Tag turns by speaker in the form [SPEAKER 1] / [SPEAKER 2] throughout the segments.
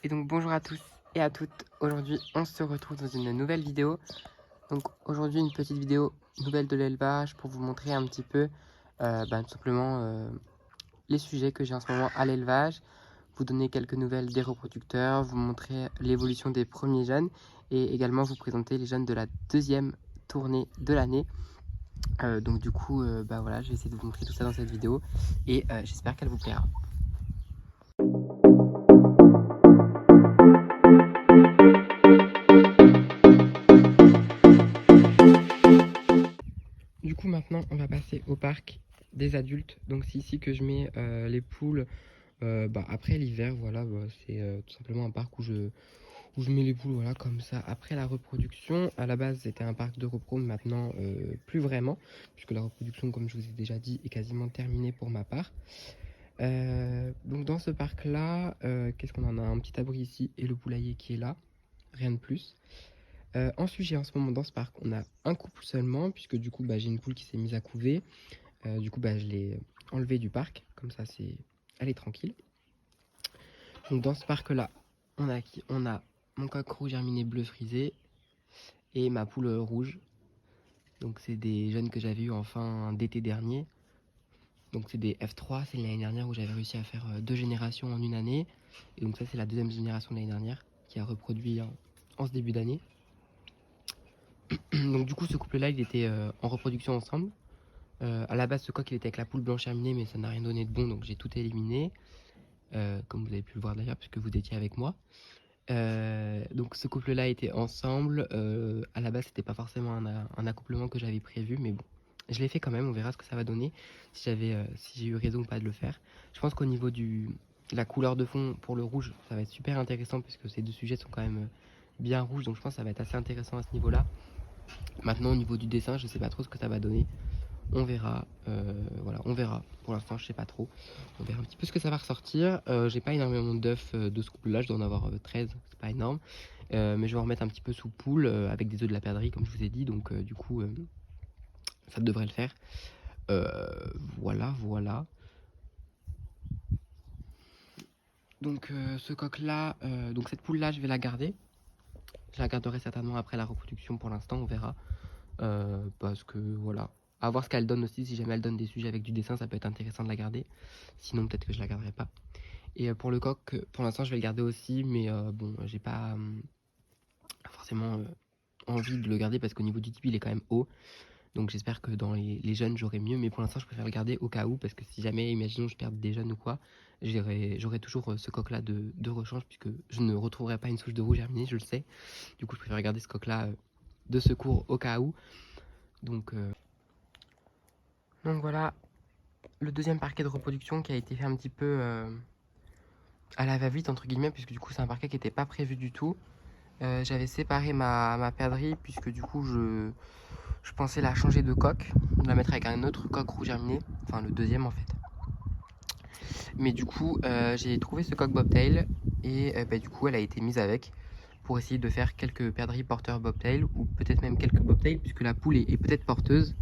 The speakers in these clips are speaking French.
[SPEAKER 1] Et donc bonjour à tous et à toutes, aujourd'hui on se retrouve dans une nouvelle vidéo. Donc aujourd'hui une petite vidéo nouvelle de l'élevage pour vous montrer un petit peu tout simplement les sujets que j'ai en ce moment à l'élevage, vous donner quelques nouvelles des reproducteurs, vous montrer l'évolution des premiers jeunes et également vous présenter les jeunes de la deuxième tournée de l'année. Donc du coup voilà, je vais essayer de vous montrer tout ça dans cette vidéo et j'espère qu'elle vous plaira. Du coup maintenant on va passer au parc des adultes. Donc c'est ici que je mets les poules après l'hiver. Voilà, c'est tout simplement un parc où je mets les poules voilà, comme ça après la reproduction. À la base c'était un parc de repro, mais maintenant plus vraiment, puisque la reproduction, comme je vous ai déjà dit, est quasiment terminée pour ma part. Donc dans ce parc là, qu'est-ce qu'on en a? Un petit abri ici et le poulailler qui est là, rien de plus. Ensuite, j'ai en ce moment dans ce parc, on a un couple seulement, puisque du coup, j'ai une poule qui s'est mise à couver. Du coup, je l'ai enlevée du parc, comme ça, elle est tranquille. Donc, dans ce parc-là, on a qui? On a mon coq rouge germiné bleu frisé et ma poule rouge. Donc, c'est des jeunes que j'avais eu en fin d'été dernier. Donc, c'est des F3, c'est l'année dernière où j'avais réussi à faire 2 générations en une année. Et donc, ça, c'est la deuxième génération de l'année dernière qui a reproduit en ce début d'année. Donc, du coup, ce couple-là, il était en reproduction ensemble. À la base, ce coq il était avec la poule blanche germinée, mais ça n'a rien donné de bon, donc j'ai tout éliminé, comme vous avez pu le voir d'ailleurs, puisque vous étiez avec moi. Donc ce couple-là était ensemble. À la base, c'était pas forcément un accouplement que j'avais prévu, mais bon, je l'ai fait quand même. On verra ce que ça va donner, si j'ai eu raison ou pas de le faire. Je pense qu'au niveau de la couleur de fond pour le rouge, ça va être super intéressant, puisque ces deux sujets sont quand même bien rouges, donc je pense que ça va être assez intéressant à ce niveau-là. Maintenant, au niveau du dessin, je sais pas trop ce que ça va donner. On verra, voilà, on verra. Pour l'instant, je sais pas trop. On verra un petit peu ce que ça va ressortir. J'ai pas énormément d'œufs de ce couple-là, je dois en avoir 13, c'est pas énorme. Mais je vais en remettre un petit peu sous poule avec des œufs de la perdrix, comme je vous ai dit. Donc, du coup, ça devrait le faire. Voilà. Donc, ce coq-là, donc cette poule-là, je vais la garder. Je la garderai certainement après la reproduction. Pour l'instant, on verra. Parce que voilà, à voir ce qu'elle donne aussi. Si jamais elle donne des sujets avec du dessin, ça peut être intéressant de la garder. Sinon, peut-être que je la garderai pas. Et pour le coq, pour l'instant, je vais le garder aussi, mais bon, j'ai pas forcément envie de le garder parce qu'au niveau du type, il est quand même haut. Donc j'espère que dans les jeunes, j'aurai mieux. Mais pour l'instant, je préfère le garder au cas où, parce que si jamais, imaginons, je perds des jeunes ou quoi, j'aurai toujours ce coq-là de rechange, puisque je ne retrouverai pas une souche de rouge germinée, je le sais. Du coup, je préfère garder ce coq-là de secours au cas où. Donc voilà, le deuxième parquet de reproduction qui a été fait un petit peu à la va-vite, entre guillemets, puisque du coup, c'est un parquet qui n'était pas prévu du tout. J'avais séparé ma perdrix, puisque du coup, je pensais la changer de coq, la mettre avec un autre coq rouge germiné, enfin le deuxième en fait. Mais du coup, j'ai trouvé ce coq bobtail et du coup, elle a été mise avec pour essayer de faire quelques perdrix porteurs bobtail ou peut-être même quelques bobtails, puisque la poule est peut-être porteuse.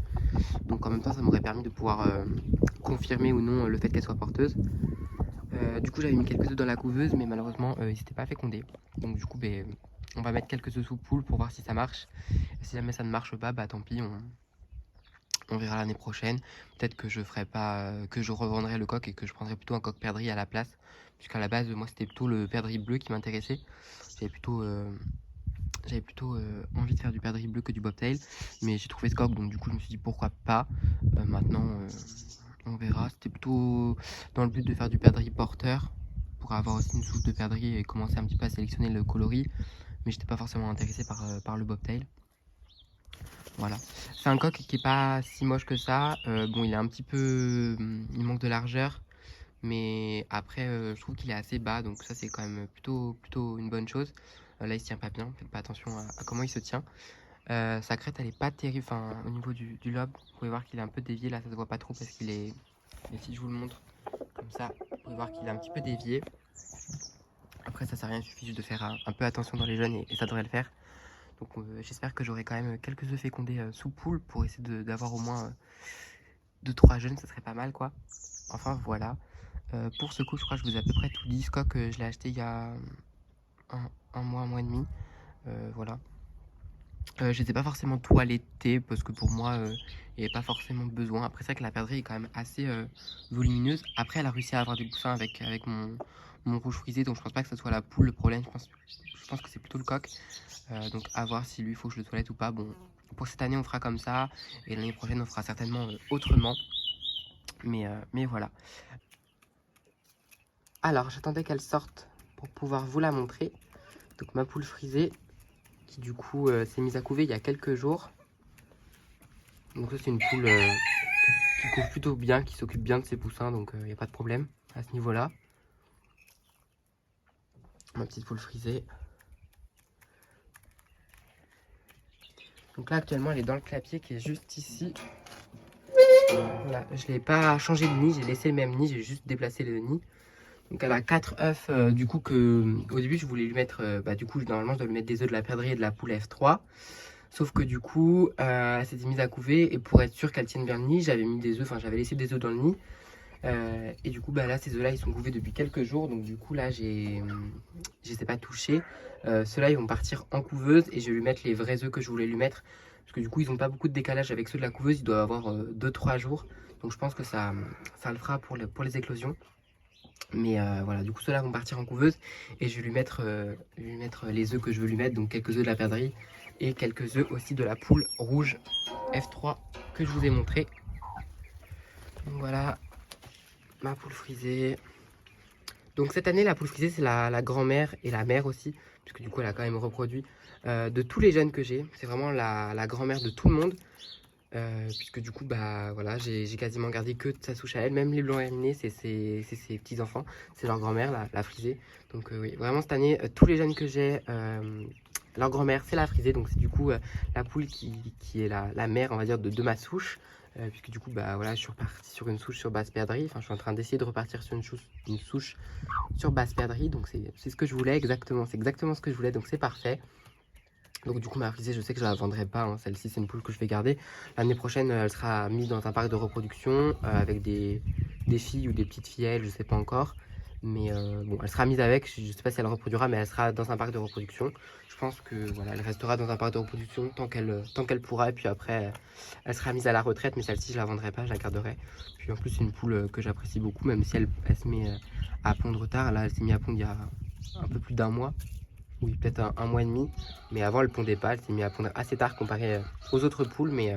[SPEAKER 1] Donc en même temps, ça m'aurait permis de pouvoir confirmer ou non le fait qu'elle soit porteuse. Du coup, j'avais mis quelques œufs dans la couveuse, mais malheureusement, ils s'étaient pas fécondés. Donc du coup, on va mettre quelques œufs sous poule pour voir si ça marche. Et si jamais ça ne marche pas, tant pis, on verra l'année prochaine. Peut-être que je ferai pas, que je revendrai le coq et que je prendrai plutôt un coq perdrix à la place. Puisqu'à la base, moi, c'était plutôt le perdrix bleu qui m'intéressait. J'avais plutôt envie de faire du perdrix bleu que du bobtail. Mais j'ai trouvé ce coq, donc du coup, je me suis dit pourquoi pas. Maintenant, on verra. C'était plutôt dans le but de faire du perdrix porteur pour avoir aussi une souche de perdrix et commencer un petit peu à sélectionner le coloris. Mais j'étais pas forcément intéressé par le bobtail. Voilà. C'est un coq qui est pas si moche que ça. Bon, il est un petit peu, il manque de largeur, mais après, je trouve qu'il est assez bas, donc ça c'est quand même plutôt une bonne chose. Là, il se tient pas bien. Faites pas attention à comment il se tient. Sa crête, elle est pas terrible. Enfin, au niveau du lobe, vous pouvez voir qu'il est un peu dévié. Là, ça se voit pas trop parce qu'il est. Mais si je vous le montre comme ça, vous pouvez voir qu'il est un petit peu dévié. Après, ça sert à rien. Il suffit juste de faire un peu attention dans les jeunes et ça devrait le faire. Donc j'espère que j'aurai quand même quelques œufs fécondés sous poule pour essayer d'avoir au moins 2-3 jeunes, ça serait pas mal quoi. Enfin voilà. Pour ce coup, je crois que je vous ai à peu près tout dit. Ce coq, je l'ai acheté il y a un mois et demi. Voilà. Je les ai pas forcément toilettés parce que pour moi, il n'y avait pas forcément besoin. Après, c'est vrai que la perdrix est quand même assez volumineuse. Après, elle a réussi à avoir des poussins avec mon rouge frisé, donc je pense pas que ce soit la poule le problème. Je pense que c'est plutôt le coq. Donc à voir si lui, il faut que je le toilette ou pas. Bon, pour cette année, on fera comme ça. Et l'année prochaine, on fera certainement autrement. Mais voilà. Alors, j'attendais qu'elle sorte pour pouvoir vous la montrer. Donc ma poule frisée, qui du coup s'est mise à couver il y a quelques jours. Donc ça, c'est une poule qui couve plutôt bien, qui s'occupe bien de ses poussins, donc il n'y a pas de problème à ce niveau-là. Ma petite poule frisée. Donc là, actuellement, elle est dans le clapier qui est juste ici. Voilà, je ne l'ai pas changé de nid, j'ai laissé le même nid, j'ai juste déplacé le nid. Donc elle a 4 œufs, du coup, au début, je voulais lui mettre, du coup, normalement, je dois lui mettre des œufs de la perdrix et de la poule F3. Sauf que du coup, elle s'était mise à couver et pour être sûr qu'elle tienne bien le nid, j'avais mis des œufs, enfin, j'avais laissé des œufs dans le nid. Et du coup, là, ces œufs-là, ils sont couvés depuis quelques jours. Donc, du coup, là, je les ai pas touchés. Ceux-là, ils vont partir en couveuse et je vais lui mettre les vrais œufs que je voulais lui mettre. Parce que du coup, ils n'ont pas beaucoup de décalage avec ceux de la couveuse. Ils doivent avoir 2-3 jours. Donc, je pense que ça le fera pour les éclosions. Mais voilà, du coup, ceux-là vont partir en couveuse. Et je vais lui mettre les œufs que je veux lui mettre. Donc, quelques œufs de la perdrix et quelques œufs aussi de la poule rouge F3 que je vous ai montré. Donc, voilà, ma poule frisée. Donc cette année, la poule frisée, c'est la grand-mère et la mère aussi, puisque du coup, elle a quand même reproduit de tous les jeunes que j'ai. C'est vraiment la grand-mère de tout le monde, puisque du coup, voilà, j'ai quasiment gardé que de sa souche à elle. Même les blancs herminés, c'est ses petits-enfants, c'est leur grand-mère, la frisée. Donc oui, vraiment cette année, tous les jeunes que j'ai, leur grand-mère, c'est la frisée. Donc c'est du coup la poule qui est la mère, on va dire, de ma souche. Puisque du coup, voilà, je suis reparti sur une souche sur basse perdrix. Enfin, je suis en train d'essayer de repartir sur une souche sur basse perdrix. Donc, c'est ce que je voulais exactement. C'est exactement ce que je voulais. Donc, c'est parfait. Donc, du coup, ma frisée, je sais que je la vendrai pas. Hein. Celle-ci, c'est une poule que je vais garder. L'année prochaine, elle sera mise dans un parc de reproduction avec des filles ou des petites filleules, je sais pas encore. Mais bon, elle sera mise avec. Je sais pas si elle reproduira, mais elle sera dans un parc de reproduction. Je pense que voilà, elle restera dans un parc de reproduction tant qu'elle pourra. Et puis après, elle sera mise à la retraite. Mais celle-ci, je la vendrai pas, je la garderai. Puis en plus, c'est une poule que j'apprécie beaucoup, même si elle se met à pondre tard. Là, elle s'est mise à pondre il y a un peu plus d'un mois. Oui, peut-être un mois et demi. Mais avant, elle pondait pas. Elle s'est mise à pondre assez tard comparé aux autres poules. Mais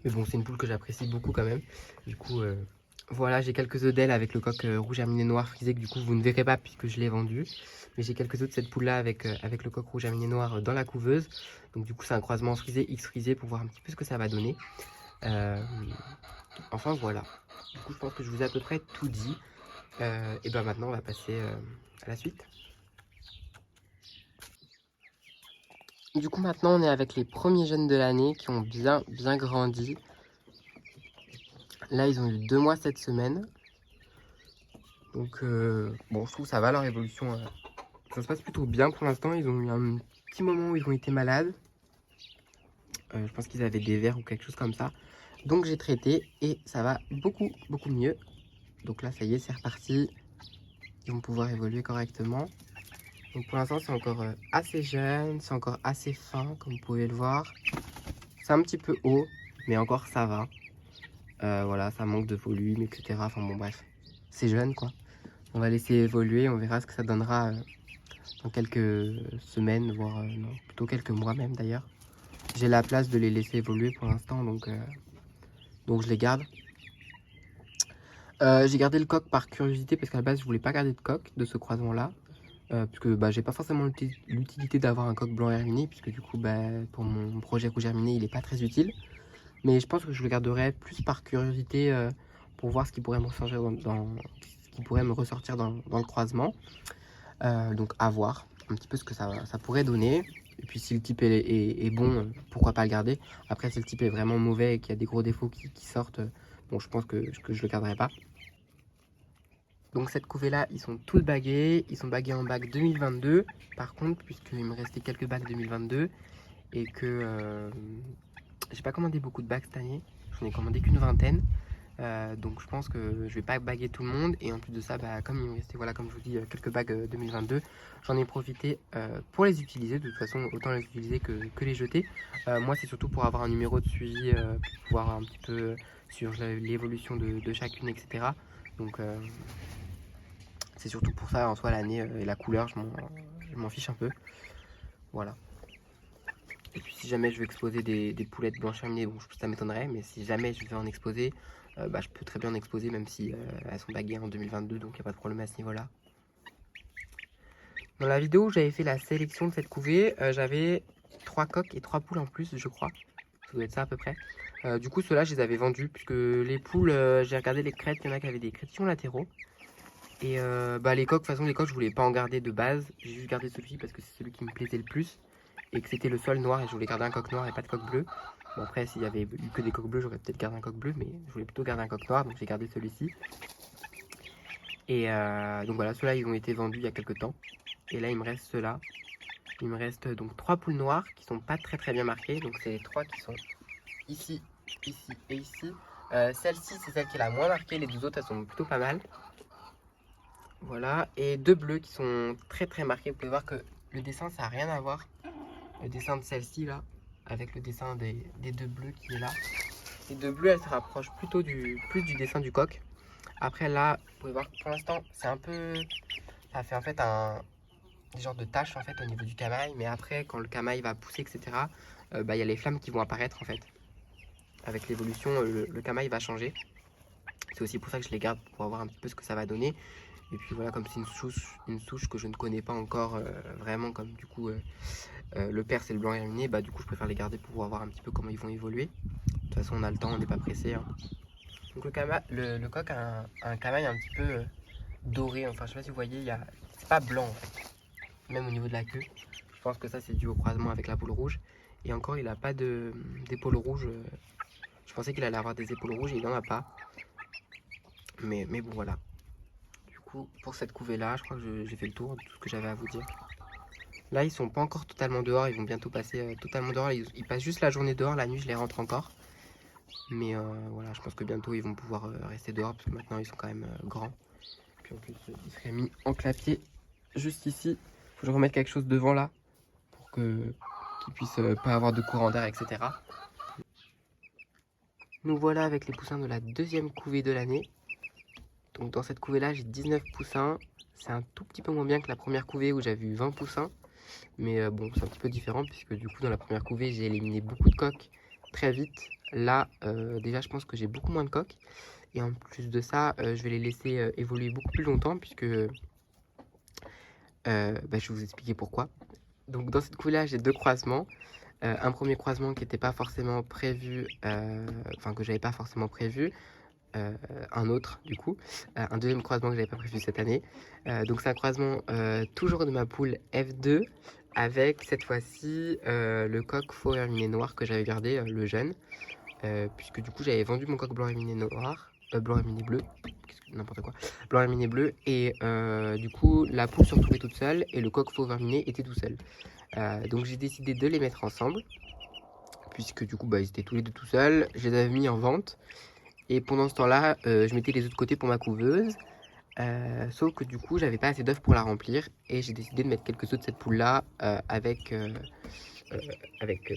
[SPEAKER 1] bon, c'est une poule que j'apprécie beaucoup quand même. Du coup, voilà, j'ai quelques œufs d'elle avec le coq rouge herminé noir frisé que du coup, vous ne verrez pas puisque je l'ai vendu. Mais j'ai quelques œufs de cette poule-là avec le coq rouge herminé noir dans la couveuse. Donc du coup, c'est un croisement frisé X frisé pour voir un petit peu ce que ça va donner. Enfin, voilà. Du coup, je pense que je vous ai à peu près tout dit. Et ben maintenant, on va passer à la suite. Du coup, maintenant, on est avec les premiers jeunes de l'année qui ont bien grandi. Là, ils ont eu 2 mois cette semaine. Donc, bon, je trouve que ça va, leur évolution. Ça se passe plutôt bien pour l'instant. Ils ont eu un petit moment où ils ont été malades. Je pense qu'ils avaient des vers ou quelque chose comme ça. Donc, j'ai traité et ça va beaucoup mieux. Donc là, ça y est, c'est reparti. Ils vont pouvoir évoluer correctement. Donc pour l'instant, c'est encore assez jeune, c'est encore assez fin, comme vous pouvez le voir. C'est un petit peu haut, mais encore ça va. Voilà, ça manque de volume, etc. Enfin bon, bref, c'est jeune quoi. On va laisser évoluer, on verra ce que ça donnera dans quelques semaines, voire non, plutôt quelques mois même d'ailleurs. J'ai la place de les laisser évoluer pour l'instant, donc je les garde. J'ai gardé le coq par curiosité parce qu'à la base, je voulais pas garder de coq de ce croisement-là. Puisque j'ai pas forcément l'utilité d'avoir un coq blanc herminé, puisque du coup pour mon projet rouge herminé il est pas très utile, mais je pense que je le garderai plus par curiosité pour voir ce qui pourrait me ressortir dans le croisement. Donc à voir un petit peu ce que ça pourrait donner, et puis si le type est bon, pourquoi pas le garder. Après si le type est vraiment mauvais et qu'il y a des gros défauts qui sortent, bon je pense que je le garderai pas. Donc cette couvée là, ils sont tous bagués, ils sont bagués en bague 2022 par contre, puisqu'il me restait quelques bagues 2022 et que j'ai pas commandé beaucoup de bagues cette année, j'en ai commandé qu'une vingtaine. Donc je pense que je vais pas baguer tout le monde. Et en plus de ça, bah, comme il me restait, voilà, comme je vous dis, quelques bagues 2022, j'en ai profité pour les utiliser. De toute façon, autant les utiliser que les jeter. Moi, c'est surtout pour avoir un numéro de suivi, pour pouvoir un petit peu sur l'évolution de chacune, etc. Donc c'est surtout pour ça, en soi, l'année et la couleur, je m'en fiche un peu. Voilà. Et puis si jamais je veux exposer des poulettes blanches terminées, bon, ça m'étonnerait, mais si jamais je veux en exposer, bah, je peux très bien en exposer, même si elles sont baguées en 2022, donc il n'y a pas de problème à ce niveau-là. Dans la vidéo où j'avais fait la sélection de cette couvée, j'avais 3 coques et 3 poules en plus, je crois. Ça doit être ça à peu près. Du coup, ceux-là, je les avais vendus, puisque les poules, j'ai regardé les crêtes, il y en a qui avaient des crétillons latéraux. Et bah, les coques, de toute façon, les coques, je voulais pas en garder de base. J'ai juste gardé celui-ci parce que c'est celui qui me plaisait le plus. Et que c'était le sol noir et je voulais garder un coq noir et pas de coq bleu. Bon, après, s'il y avait eu que des coqs bleus, j'aurais peut-être gardé un coq bleu, mais je voulais plutôt garder un coq noir, donc j'ai gardé celui-ci. Et donc voilà, ceux-là, ils ont été vendus il y a quelques temps. Et là, il me reste ceux-là. Il me reste donc 3 poules noires qui sont pas très bien marquées. Donc c'est les 3 qui sont ici, ici et ici. Celle-ci, c'est celle qui est la moins marquée. Les deux autres, elles sont plutôt pas mal. Voilà, et 2 bleus qui sont très marqués. Vous pouvez voir que le dessin, ça n'a rien à voir. Le dessin de celle-ci, là, avec le dessin des 2 bleus qui est là. Les 2 bleus, elles se rapprochent plutôt plus du dessin du coq. Après, là, vous pouvez voir que pour l'instant, c'est un peu... Ça fait en fait des genres de taches, en fait, au niveau du camail. Mais après, quand le camail va pousser, etc., bah, y a les flammes qui vont apparaître, en fait. Avec l'évolution, le camail va changer. C'est aussi pour ça que je les garde, pour voir un petit peu ce que ça va donner. Et puis voilà, comme c'est une souche que je ne connais pas encore vraiment, comme du coup le perse et le blanc herminé, bah du coup je préfère les garder pour voir un petit peu comment ils vont évoluer. De toute façon on a le temps, on n'est pas pressé. Hein. Donc le coq a un camail un petit peu doré, enfin je sais pas si vous voyez, c'est pas blanc en fait, même au niveau de la queue. Je pense que ça c'est dû au croisement avec la poule rouge. Et encore il n'a pas d'épaules rouges. Je pensais qu'il allait avoir des épaules rouges et il n'en a pas. Mais bon voilà. Pour cette couvée là, je crois que j'ai fait le tour de tout ce que j'avais à vous dire. Là, ils sont pas encore totalement dehors, ils vont bientôt passer totalement dehors. Ils passent juste la journée dehors, la nuit, je les rentre encore. Mais voilà, je pense que bientôt ils vont pouvoir rester dehors parce que maintenant ils sont quand même grands. Puis en plus, ils seraient mis en clapier juste ici. Faut que je remette quelque chose devant là pour qu'ils puissent pas avoir de courant d'air, etc. Nous voilà avec les poussins de la deuxième couvée de l'année. Donc dans cette couvée là, j'ai 19 poussins. C'est un tout petit peu moins bien que la première couvée où j'avais eu 20 poussins. Mais bon, c'est un petit peu différent puisque du coup, dans la première couvée, j'ai éliminé beaucoup de coques très vite. Là, déjà, je pense que j'ai beaucoup moins de coques. Et en plus de ça, je vais les laisser évoluer beaucoup plus longtemps puisque bah, je vais vous expliquer pourquoi. Donc, dans cette couvée-là, j'ai 2 croisements. Un premier croisement qui n'était pas forcément prévu, enfin que j'avais pas forcément prévu. Un autre du coup, un deuxième croisement que j'avais pas prévu cette année. Donc c'est un croisement toujours de ma poule F2 avec cette fois-ci le coq faux herminé noir que j'avais gardé, le jeune, puisque du coup j'avais vendu mon coq blanc herminé noir, blanc herminé bleu, n'importe quoi, blanc herminé bleu, et du coup la poule se retrouvait toute seule et le coq faux herminé était tout seul. Donc j'ai décidé de les mettre ensemble, puisque du coup bah, ils étaient tous les deux tout seuls, je les avais mis en vente. Et pendant ce temps-là, je mettais les œufs de côté pour ma couveuse. Sauf que du coup, j'avais pas assez d'œufs pour la remplir. Et j'ai décidé de mettre quelques œufs de cette poule-là avec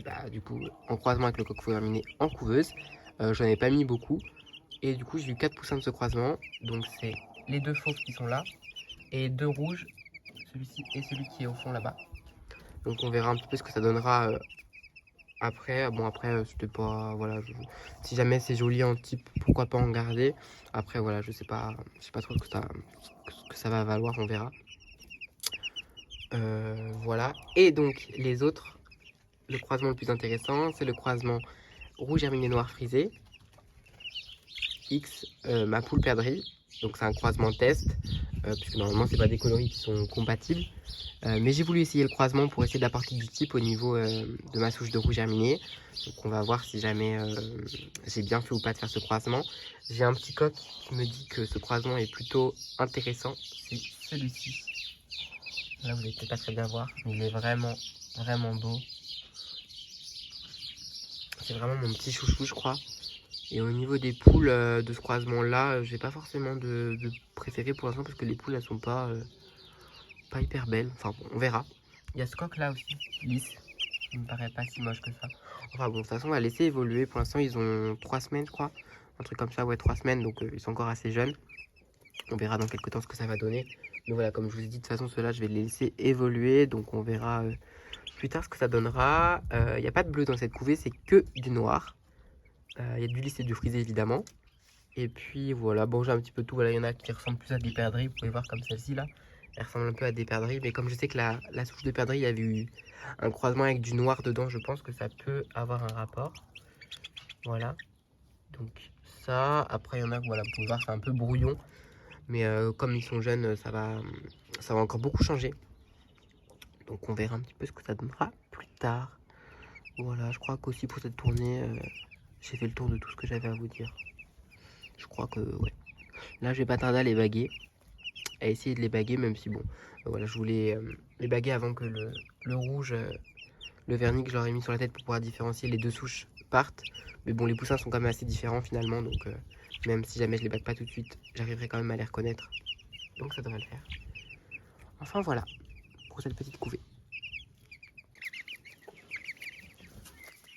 [SPEAKER 1] bah, du coup, en croisement avec le coq faux-herminé en couveuse. J'en ai pas mis beaucoup. Et du coup, j'ai eu 4 poussins de ce croisement. Donc, c'est les 2 fauves qui sont là. Et 2 rouges, celui-ci et celui qui est au fond là-bas. Donc, on verra un petit peu ce que ça donnera après. Bon, après, c'était pas. Voilà, si jamais c'est joli en type, pourquoi pas en garder. Après, voilà, je sais pas trop ce que ça va valoir, on verra. Voilà. Et donc, les autres, le croisement le plus intéressant, c'est le croisement rouge herminé noir frisé. X, ma poule perdrix. Donc, c'est un croisement test, puisque normalement, c'est pas des coloris qui sont compatibles. Mais j'ai voulu essayer le croisement pour essayer d'apporter du type au niveau de ma souche de rouge herminé. Donc on va voir si jamais j'ai bien fait ou pas de faire ce croisement. J'ai un petit coq qui me dit que ce croisement est plutôt intéressant. C'est celui-ci. Là vous n'allez peut-être pas très bien voir, mais il est vraiment beau. C'est vraiment mon petit chouchou je crois. Et au niveau des poules de ce croisement là, j'ai pas forcément de préféré pour l'instant parce que les poules elles sont pas hyper belles. Enfin bon, on verra. Il y a ce coq là aussi, lisse. Il me paraît pas si moche que ça. Enfin bon, de toute façon on va laisser évoluer. Pour l'instant ils ont 3 semaines je crois. Un truc comme ça, ouais 3 semaines, donc ils sont encore assez jeunes. On verra dans quelques temps ce que ça va donner. Mais voilà, comme je vous ai dit, de toute façon ceux-là je vais les laisser évoluer. Donc on verra plus tard ce que ça donnera. Il n'y a pas de bleu dans cette couvée, c'est que du noir. Il y a du lisse et du frisé évidemment. Et puis voilà, bon j'ai un petit peu tout. Voilà, il y en a qui ressemblent plus à des perdrix. Vous pouvez voir comme celle-ci là. Elle ressemble un peu à des perdrix. Mais comme je sais que la souche de perdrix, il y avait eu un croisement avec du noir dedans, je pense que ça peut avoir un rapport. Voilà. Donc ça, après il y en a, voilà, vous pouvez voir, c'est un peu brouillon. Mais comme ils sont jeunes, ça va encore beaucoup changer. Donc on verra un petit peu ce que ça donnera plus tard. Voilà, je crois qu'aussi pour cette tournée, j'ai fait le tour de tout ce que j'avais à vous dire. Je crois que, ouais. Là, je vais pas tarder à les baguer. À essayer de les baguer, même si, bon, voilà, je voulais les baguer avant que le rouge, le vernis que j'aurais mis sur la tête pour pouvoir différencier les deux souches partent. Mais bon, les poussins sont quand même assez différents finalement, donc même si jamais je les bague pas tout de suite, j'arriverai quand même à les reconnaître. Donc ça devrait le faire. Enfin voilà, pour cette petite couvée.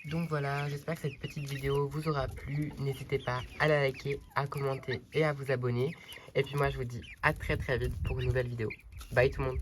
[SPEAKER 1] Donc voilà, j'espère que cette petite vidéo vous aura plu. N'hésitez pas à la liker, à commenter et à vous abonner. Et puis moi je vous dis à très vite pour une nouvelle vidéo. Bye tout le monde.